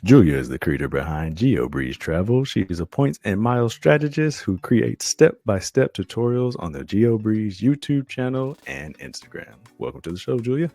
Julia is the creator behind GeoBreeze Travel. She is a points and miles strategist who creates step-by-step tutorials on the GeoBreeze YouTube channel and Instagram. Welcome to the show, Julia.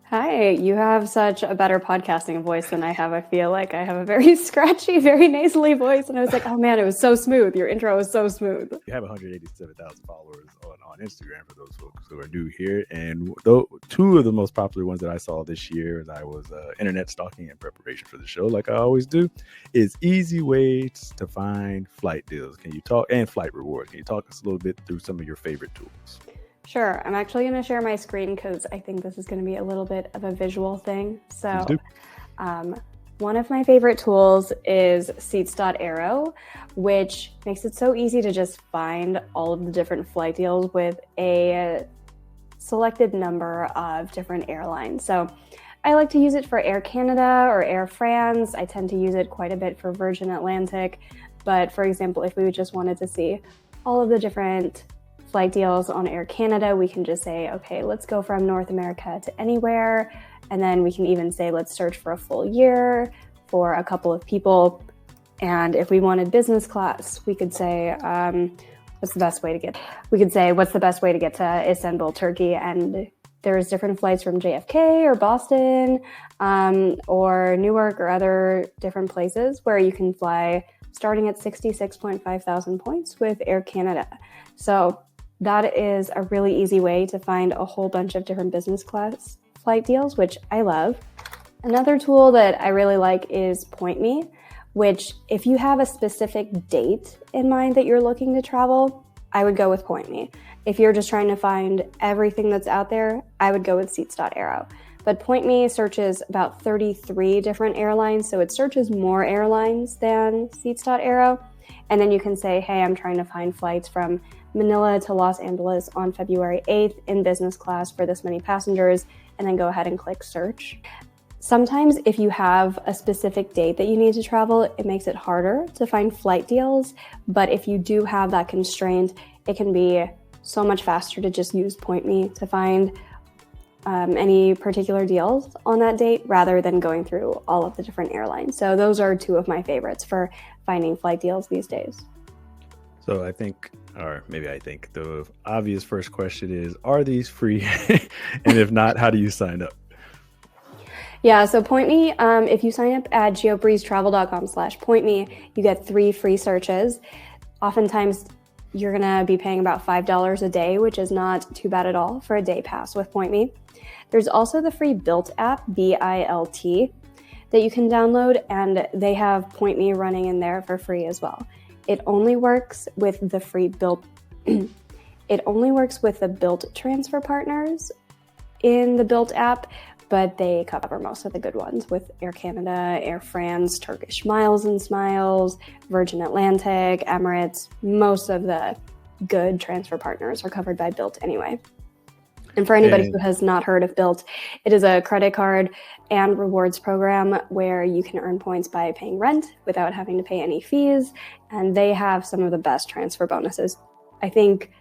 Hi, you have such a better podcasting voice than I have. I feel like I have a very scratchy, very nasally voice. And I was like, oh man, it was so smooth. Your intro was so smooth. You have 187,000 followers on Instagram for those folks who are new here. And though two of the most popular ones that I saw this year as I was internet stalking in preparation for the show, like I always do, is easy ways to find flight deals. Can you talk and flight rewards? Can you talk us a little bit through some of your favorite tools? Sure. I'm actually going to share my screen because I think this is going to be a little bit of a visual thing. So one of my favorite tools is Seats.Aero, which makes it so easy to just find all of the different flight deals with a selected number of different airlines. So I like to use it for Air Canada or Air France. I tend to use it quite a bit for Virgin Atlantic. But for example, if we just wanted to see all of the different flight deals on Air Canada, we can just say, okay, let's go from North America to anywhere. And then we can even say, let's search for a full year for a couple of people. And if we wanted business class, we could say, what's the best way to get to Istanbul, Turkey? And there's different flights from JFK or Boston or Newark or other different places where you can fly starting at 66.5 thousand points with Air Canada. So that is a really easy way to find a whole bunch of different business class flight deals, which I love. Another tool that I really like is Point Me, which if you have a specific date in mind that you're looking to travel, I would go with Point Me. If you're just trying to find everything that's out there, I would go with Seats.Aero. But Point Me searches about 33 different airlines, so it searches more airlines than Seats.Aero. And then you can say, hey, I'm trying to find flights from Manila to Los Angeles on February 8th in business class for this many passengers, and then go ahead and click search. Sometimes if you have a specific date that you need to travel, it makes it harder to find flight deals. But if you do have that constraint, it can be so much faster to just use Point Me to find any particular deals on that date rather than going through all of the different airlines. So those are two of my favorites for finding flight deals these days. So I think the obvious first question is, are these free? And if not, how do you sign up? Yeah, so Point Me, if you sign up at geobreezetravel.com/pointme, you get 3 free searches. Oftentimes, you're going to be paying about $5 a day, which is not too bad at all for a day pass with Point Me. There's also the free Built app, BILT, that you can download, and they have Point Me running in there for free as well. It only works with the free Built. It only works with the Built transfer partners in the Built app, but they cover most of the good ones with Air Canada, Air France, Turkish Miles and Smiles, Virgin Atlantic, Emirates. Most of the good transfer partners are covered by Built anyway. And for anybody who has not heard of Built, it is a credit card and rewards program where you can earn points by paying rent without having to pay any fees. And they have some of the best transfer bonuses. I think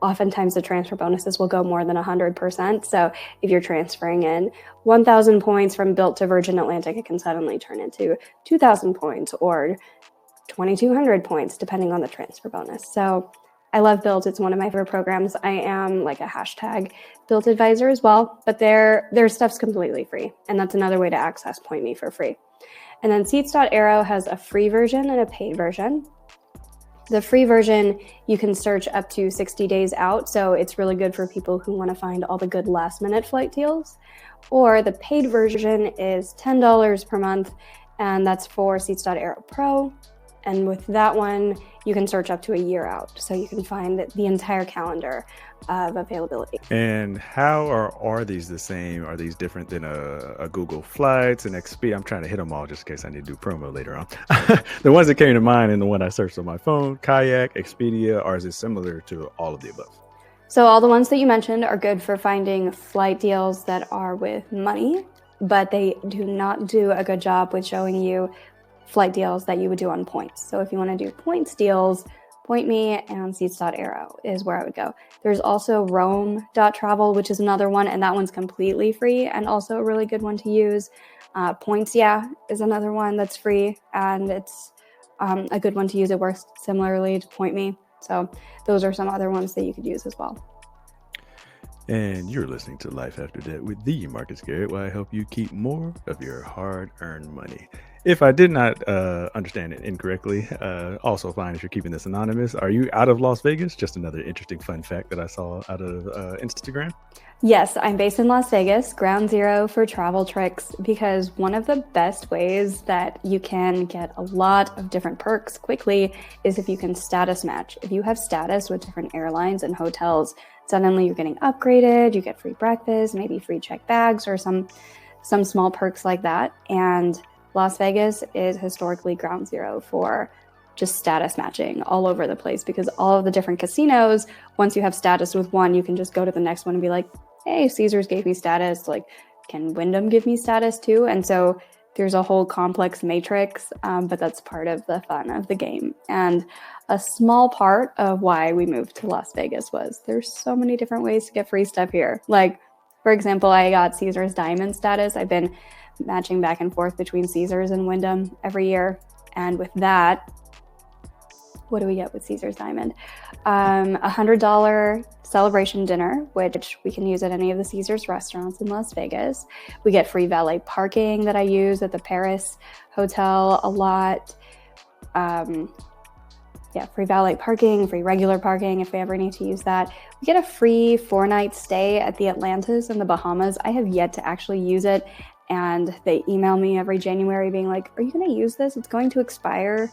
oftentimes the transfer bonuses will go more than 100%. So if you're transferring in 1,000 points from Built to Virgin Atlantic, it can suddenly turn into 2,000 points or 2,200 points, depending on the transfer bonus. So I love Built. It's one of my favorite programs. I am like a hashtag Built advisor as well, but their stuff's completely free. And that's another way to access Point Me for free. And then Seats.Aero has a free version and a paid version. The free version, you can search up to 60 days out. So it's really good for people who want to find all the good last minute flight deals. Or the paid version is $10 per month. And that's for Seats.Aero Pro. And with that one, you can search up to a year out. So you can find the entire calendar of availability. And how are these the same? Are these different than a Google Flights, an Expedia? I'm trying to hit them all just in case I need to do promo later on. The ones that came to mind and the one I searched on my phone, Kayak, Expedia, or is it similar to all of the above? So all the ones that you mentioned are good for finding flight deals that are with money, but they do not do a good job with showing you flight deals that you would do on points. So if you want to do points deals, Point Me and Seats.Aero is where I would go. There's also Roam.Travel, which is another one, and that one's completely free and also a really good one to use. Points, is another one that's free, and it's a good one to use. It works similarly to Point Me. So those are some other ones that you could use as well. And you're listening to Life After Debt with the Marcus Garrett, where I help you keep more of your hard-earned money. If I did not understand it incorrectly, also fine if you're keeping this anonymous. Are you out of Las Vegas? Just another interesting fun fact that I saw out of Instagram. Yes, I'm based in Las Vegas, ground zero for travel tricks, because one of the best ways that you can get a lot of different perks quickly is if you can status match. If you have status with different airlines and hotels, suddenly you're getting upgraded, you get free breakfast, maybe free checked bags or some small perks like that. And Las Vegas is historically ground zero for just status matching all over the place, because all of the different casinos, once you have status with one, you can just go to the next one and be like, hey, Caesars gave me status, like, can Wyndham give me status too? And so there's a whole complex matrix, but that's part of the fun of the game. And a small part of why we moved to Las Vegas was there's so many different ways to get free stuff here. Like, for example, I got Caesars Diamond status. I've been matching back and forth between Caesars and Wyndham every year. And with that, what do we get with Caesars Diamond? $100 celebration dinner, which we can use at any of the Caesars restaurants in Las Vegas. We get free valet parking that I use at the Paris Hotel a lot. Free valet parking, free regular parking if we ever need to use that. We get a free 4-night stay at the Atlantis in the Bahamas. I have yet to actually use it, and they email me every January being like, are you going to use this? It's going to expire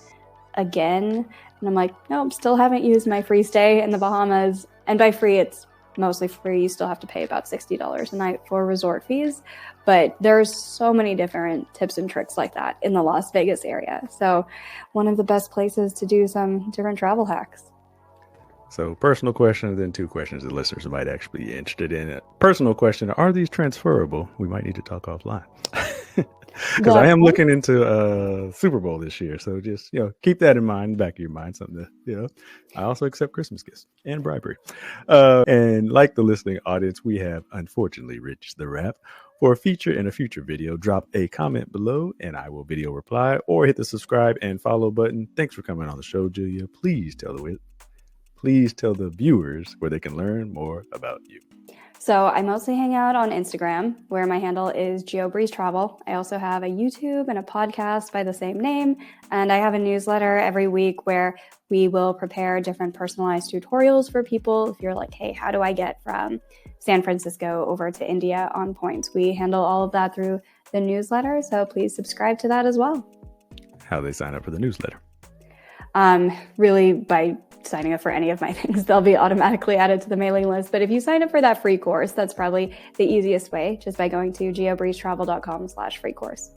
again. And I'm like, nope, still haven't used my free stay in the Bahamas. And by free, it's mostly free. You still have to pay about $60 a night for resort fees. But there's so many different tips and tricks like that in the Las Vegas area. So one of the best places to do some different travel hacks. So personal question, and then 2 questions that listeners might actually be interested in. Personal question, are these transferable? We might need to talk offline. Because I am looking into Super Bowl this year. So just, keep that in mind, in the back of your mind, something that, I also accept Christmas gifts and bribery. And like the listening audience, we have unfortunately reached the wrap. For a feature in a future video, drop a comment below and I will video reply, or hit the subscribe and follow button. Thanks for coming on the show, Julia. Please tell the viewers where they can learn more about you. So I mostly hang out on Instagram, where my handle is GeoBreeze Travel. I also have a YouTube and a podcast by the same name, and I have a newsletter every week where we will prepare different personalized tutorials for people. If you're like, hey, how do I get from San Francisco over to India on points? We handle all of that through the newsletter, so please subscribe to that as well. How do they sign up for the newsletter? Really by signing up for any of my things, they'll be automatically added to the mailing list. But if you sign up for that free course, that's probably the easiest way, just by going to geobreezetravel.com/free course.